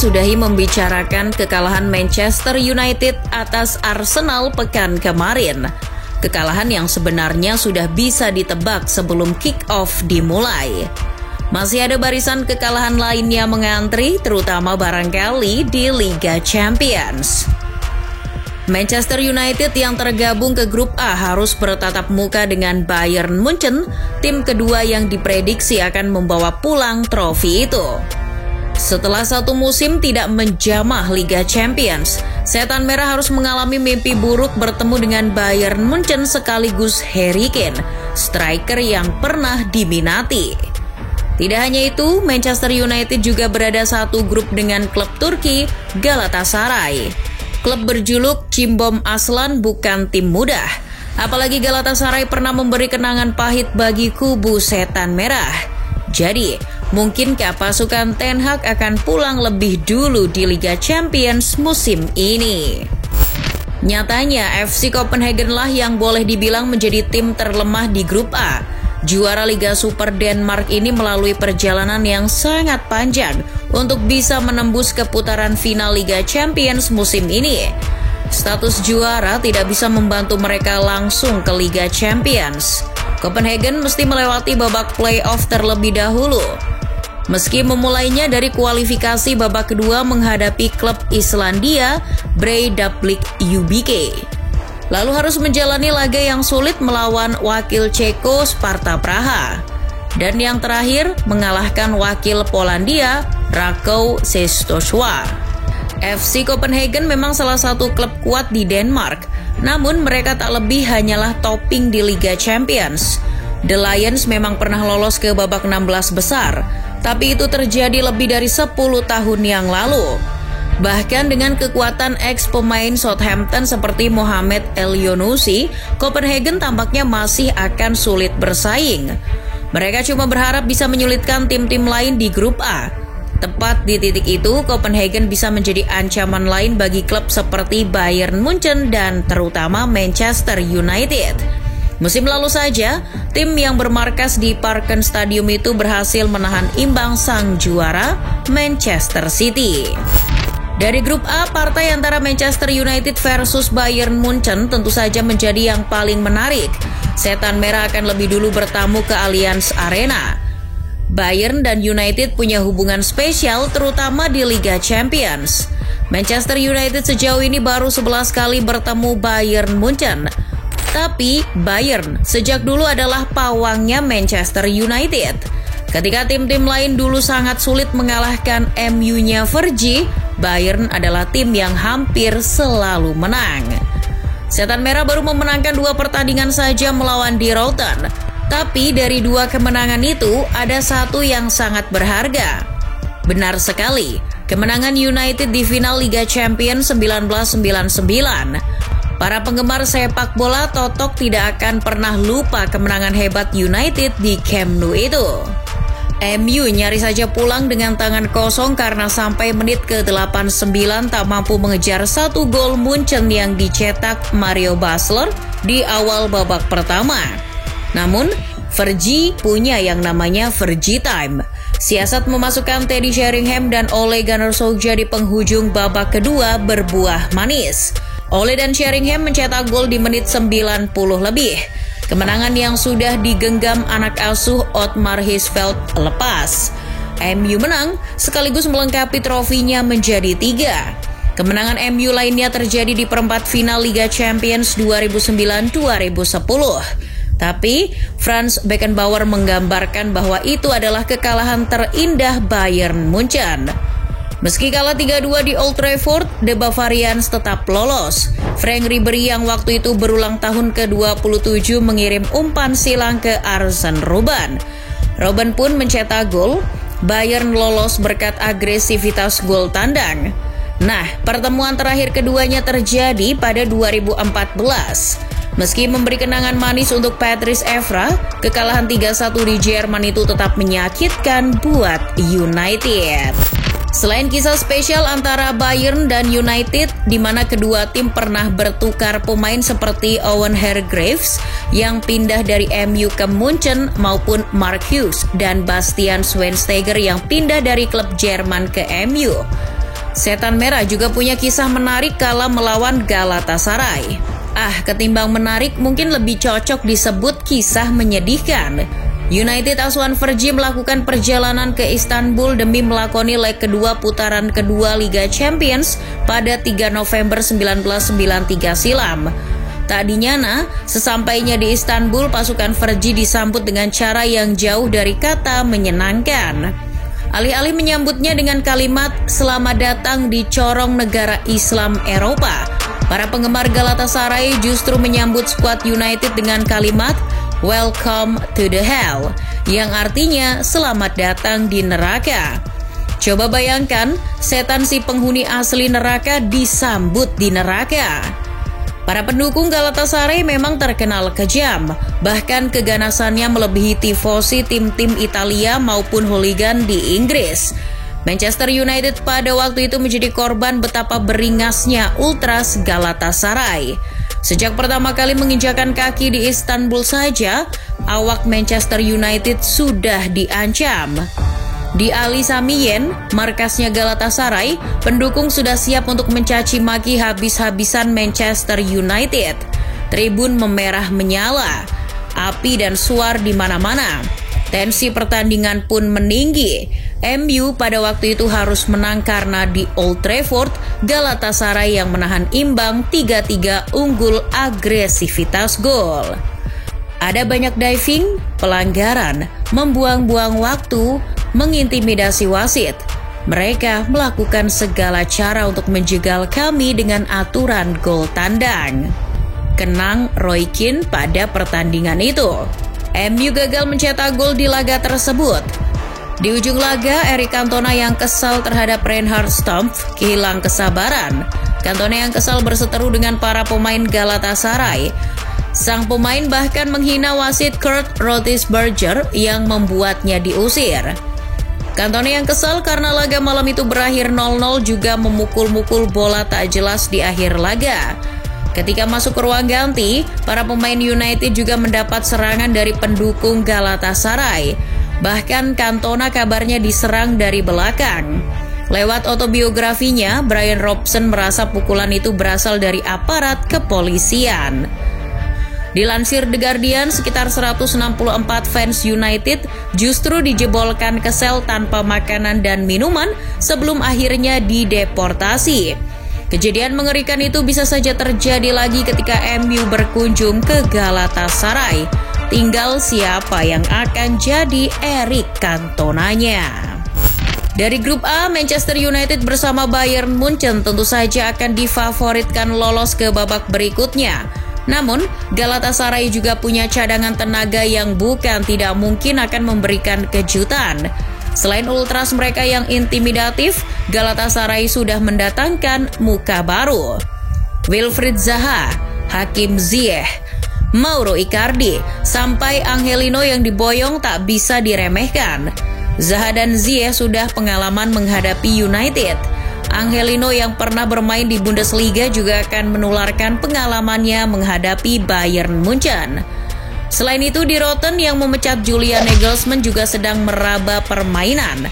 disudahi membicarakan kekalahan Manchester United atas Arsenal pekan kemarin. Kekalahan yang sebenarnya sudah bisa ditebak sebelum kick-off dimulai. Masih ada barisan kekalahan lainnya mengantri, terutama barangkali di Liga Champions. Manchester United yang tergabung ke grup A harus bertatap muka dengan Bayern Munchen, tim kedua yang diprediksi akan membawa pulang trofi itu. Setelah satu musim tidak menjamah Liga Champions, Setan Merah harus mengalami mimpi buruk bertemu dengan Bayern Munchen sekaligus Harry Kane, striker yang pernah diminati. Tidak hanya itu, Manchester United juga berada satu grup dengan klub Turki, Galatasaray. Klub berjuluk Cimbom Aslan bukan tim mudah. Apalagi Galatasaray pernah memberi kenangan pahit bagi kubu Setan Merah. Jadi, mungkinkah pasukan Ten Hag akan pulang lebih dulu di Liga Champions musim ini? Nyatanya, FC Copenhagen lah yang boleh dibilang menjadi tim terlemah di grup A. Juara Liga Super Denmark ini melalui perjalanan yang sangat panjang untuk bisa menembus ke putaran final Liga Champions musim ini. Status juara tidak bisa membantu mereka langsung ke Liga Champions. Copenhagen mesti melewati babak playoff terlebih dahulu. Meski memulainya dari kualifikasi babak kedua menghadapi klub Islandia, Breiðablik UBK. Lalu harus menjalani laga yang sulit melawan wakil Ceko Sparta Praha. Dan yang terakhir, mengalahkan wakil Polandia, Rakow Częstochowa. FC Copenhagen memang salah satu klub kuat di Denmark, namun mereka tak lebih hanyalah topping di Liga Champions. The Lions memang pernah lolos ke babak 16 besar, tapi itu terjadi lebih dari 10 tahun yang lalu. Bahkan dengan kekuatan ex-pemain Southampton seperti Mohamed Elyounoussi, Copenhagen tampaknya masih akan sulit bersaing. Mereka cuma berharap bisa menyulitkan tim-tim lain di grup A. Tepat di titik itu, Copenhagen bisa menjadi ancaman lain bagi klub seperti Bayern Munchen dan terutama Manchester United. Musim lalu saja, tim yang bermarkas di Parken Stadium itu berhasil menahan imbang sang juara, Manchester City. Dari grup A, partai antara Manchester United versus Bayern Munchen tentu saja menjadi yang paling menarik. Setan Merah akan lebih dulu bertamu ke Allianz Arena. Bayern dan United punya hubungan spesial terutama di Liga Champions. Manchester United sejauh ini baru 11 kali bertemu Bayern Munchen. Tapi Bayern sejak dulu adalah pawangnya Manchester United. Ketika tim-tim lain dulu sangat sulit mengalahkan MU-nya Fergie, Bayern adalah tim yang hampir selalu menang. Setan Merah baru memenangkan 2 pertandingan saja melawan Die Routen. Tapi dari 2 kemenangan itu, ada satu yang sangat berharga. Benar sekali, kemenangan United di final Liga Champions 1999. Para penggemar sepak bola totok tidak akan pernah lupa kemenangan hebat United di Camp Nou itu. MU nyaris saja pulang dengan tangan kosong karena sampai menit ke-89 tak mampu mengejar 1 gol Munchen yang dicetak Mario Basler di awal babak pertama. Namun, Fergie punya yang namanya Fergie Time. Siasat memasukkan Teddy Sheringham dan Ole Gunnar Solskjaer di penghujung babak kedua berbuah manis. Ole dan Sheringham mencetak gol di menit 90 lebih. Kemenangan yang sudah digenggam anak asuh Otmar Hitzfeld lepas. MU menang sekaligus melengkapi trofinya menjadi 3. Kemenangan MU lainnya terjadi di perempat final Liga Champions 2009-2010. Tapi Franz Beckenbauer menggambarkan bahwa itu adalah kekalahan terindah Bayern Munchen. Meski kalah 3-2 di Old Trafford, The Bavarians tetap lolos. Frank Ribery yang waktu itu berulang tahun ke-27 mengirim umpan silang ke Arsene Robben. Robben pun mencetak gol. Bayern lolos berkat agresivitas gol tandang. Nah, pertemuan terakhir keduanya terjadi pada 2014. Meski memberi kenangan manis untuk Patrice Evra, kekalahan 3-1 di Jerman itu tetap menyakitkan buat United. Selain kisah spesial antara Bayern dan United, di mana kedua tim pernah bertukar pemain seperti Owen Hargreaves yang pindah dari MU ke Munchen maupun Mark Hughes dan Bastian Schweinsteiger yang pindah dari klub Jerman ke MU. Setan Merah juga punya kisah menarik kala melawan Galatasaray. Ketimbang menarik mungkin lebih cocok disebut kisah menyedihkan. United asuhan Fergie melakukan perjalanan ke Istanbul demi melakoni leg kedua putaran kedua Liga Champions pada 3 November 1993 silam. Tak dinyana, sesampainya di Istanbul, pasukan Fergie disambut dengan cara yang jauh dari kata menyenangkan. Alih-alih menyambutnya dengan kalimat "Selamat datang di corong negara Islam Eropa", para penggemar Galatasaray justru menyambut skuad United dengan kalimat "Welcome to the hell", yang artinya selamat datang di neraka. Coba bayangkan, setan si penghuni asli neraka disambut di neraka. Para pendukung Galatasaray memang terkenal kejam, bahkan keganasannya melebihi tifosi tim-tim Italia maupun hooligan di Inggris. Manchester United pada waktu itu menjadi korban betapa beringasnya ultras Galatasaray. Sejak pertama kali menginjakan kaki di Istanbul saja, awak Manchester United sudah diancam. Di Ali Sami Yen, markasnya Galatasaray, pendukung sudah siap untuk mencaci maki habis-habisan Manchester United. Tribun memerah menyala, api dan suar di mana-mana. Tensi pertandingan pun meninggi. MU pada waktu itu harus menang karena di Old Trafford, Galatasaray yang menahan imbang 3-3 unggul agresivitas gol. Ada banyak diving, pelanggaran, membuang-buang waktu, mengintimidasi wasit. Mereka melakukan segala cara untuk menjegal kami dengan aturan gol tandang. Kenang Roy Keane pada pertandingan itu. MU gagal mencetak gol di laga tersebut. Di ujung laga, Eric Cantona yang kesal terhadap Reinhard Stumpf kehilang kesabaran. Cantona yang kesal berseteru dengan para pemain Galatasaray. Sang pemain bahkan menghina wasit Kurt Roethlisberger yang membuatnya diusir. Cantona yang kesal karena laga malam itu berakhir 0-0 juga memukul-mukul bola tak jelas di akhir laga. Ketika masuk ke ruang ganti, para pemain United juga mendapat serangan dari pendukung Galatasaray. Bahkan Cantona kabarnya diserang dari belakang. Lewat autobiografinya, Brian Robson merasa pukulan itu berasal dari aparat kepolisian. Dilansir The Guardian, sekitar 164 fans United justru dijebolkan ke sel tanpa makanan dan minuman sebelum akhirnya dideportasi. Kejadian mengerikan itu bisa saja terjadi lagi ketika MU berkunjung ke Galatasaray. Tinggal siapa yang akan jadi Eric Cantonanya. Dari grup A, Manchester United bersama Bayern Munchen tentu saja akan difavoritkan lolos ke babak berikutnya. Namun, Galatasaray juga punya cadangan tenaga yang bukan tidak mungkin akan memberikan kejutan. Selain ultras mereka yang intimidatif, Galatasaray sudah mendatangkan muka baru. Wilfried Zaha, Hakim Ziyech, Mauro Icardi, sampai Angelino yang diboyong tak bisa diremehkan. Zaha dan Ziyech sudah pengalaman menghadapi United. Angelino yang pernah bermain di Bundesliga juga akan menularkan pengalamannya menghadapi Bayern Munchen. Selain itu, di Rotten yang memecat Julian Nagelsmann juga sedang meraba permainan.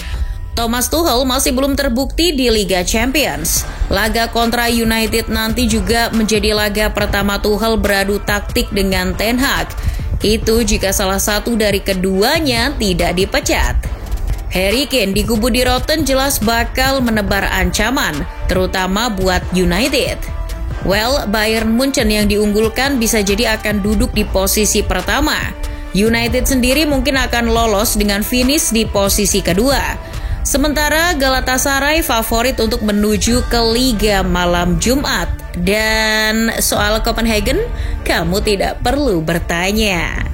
Thomas Tuchel masih belum terbukti di Liga Champions. Laga kontra United nanti juga menjadi laga pertama Tuchel beradu taktik dengan Ten Hag. Itu jika salah satu dari keduanya tidak dipecat. Harry Kane di kubu di Rotten jelas bakal menebar ancaman, terutama buat United. Bayern Munchen yang diunggulkan bisa jadi akan duduk di posisi pertama. United sendiri mungkin akan lolos dengan finish di posisi kedua. Sementara Galatasaray favorit untuk menuju ke Liga malam Jumat. Dan soal Copenhagen, kamu tidak perlu bertanya.